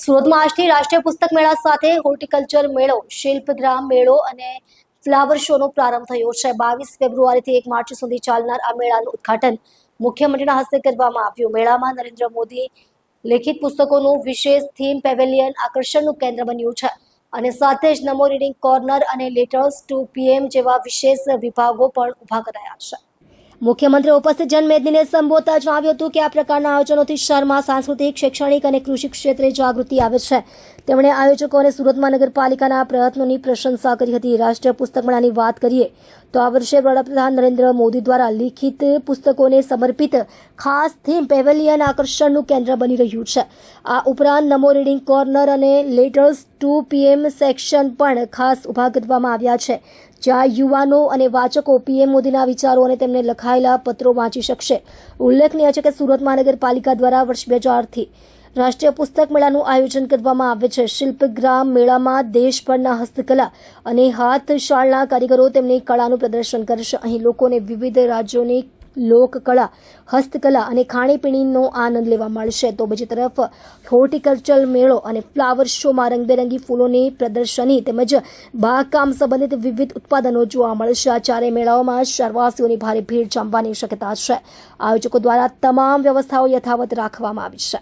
સુરતમાં આજથી રાષ્ટ્રીય પુસ્તક મેળા સાથે હોર્ટિકલ્ચર મેળો, શિલ્પગ્રામ મેળો અને ફ્લાવર શોનો પ્રારંભ થયો છે। 22 ફેબ્રુઆરીથી 1 માર્ચ સુધી ચાલનાર આ મેળાનું ઉદ્ઘાટન મુખ્યમંત્રીના હસ્તે કરવામાં આવ્યું। મેળામાં નરેન્દ્ર મોદી લેખિત પુસ્તકોનું વિશેષ થીમ પેવેલિયન આકર્ષણનું કેન્દ્ર બન્યું છે અને સાથે જ નમો રીડિંગ કોર્નર અને લેટર્સ ટુ પીએમ જેવા વિશેષ વિભાગો પણ ઊભા કરાયા છે। મુખ્યમંત્રીએ ઉપસ્થિત જનમેદનીને સંબોધતા જણાવ્યું હતું કે આ પ્રકારના આયોજનોથી શહેરમાં સાંસ્કૃતિક, શૈક્ષણિક અને કૃષિ ક્ષેત્રે જાગૃતિ આવે છે। તેમણે આયોજકો અને સુરત મહાનગરપાલિકાના પ્રયત્નોની પ્રશંસા કરી હતી। રાષ્ટ્રીય પુસ્તક મેળાની વાત કરીએ તો આ વર્ષે વડાપ્રધાન નરેન્દ્ર મોદી દ્વારા લિખિત પુસ્તકોને સમર્પિત ખાસ થીમ પેવેલિયન આકર્ષણનું કેન્દ્ર બની રહ્યું છે। આ ઉપરાંત નમો રીડિંગ કોર્નર અને લેટર્સ ટુ પીએમ સેક્શન પણ ખાસ ઊભા કરવામાં આવ્યા છે, જ્યાં યુવાનો અને વાચકો પીએમ મોદીના વિચારો અને તેમને લખાયેલા પત્રો વાંચી શકશે। ઉલ્લેખનીય છે કે સુરત મહાનગરપાલિકા દ્વારા વર્ષ 2000થી રાષ્ટ્રીય પુસ્તક મેળાનું આયોજન કરવામાં આવે છે। શિલ્પગ્રામ મેળામાં દેશભરના હસ્તકલા અને હાથશાળના કારીગરો તેમની કળાનું પ્રદર્શન કરશે। અહીં લોકોને વિવિધ રાજ્યોની લોકકળા, હસ્તકલા અને ખાણીપીણીનો આનંદ લેવા મળશે। તો બીજી તરફ હોર્ટિકલ્ચર મેળો અને ફ્લાવર શોમાં રંગબેરંગી ફૂલોની પ્રદર્શની તેમજ બાગકામ સંબંધિત વિવિધ ઉત્પાદનો જોવા મળશે। આ ચારેય મેળાઓમાં શહેરવાસીઓની ભારે ભીડ જમવાની શક્યતા છે। આયોજકો દ્વારા તમામ વ્યવસ્થાઓ યથાવત રાખવામાં આવી છે।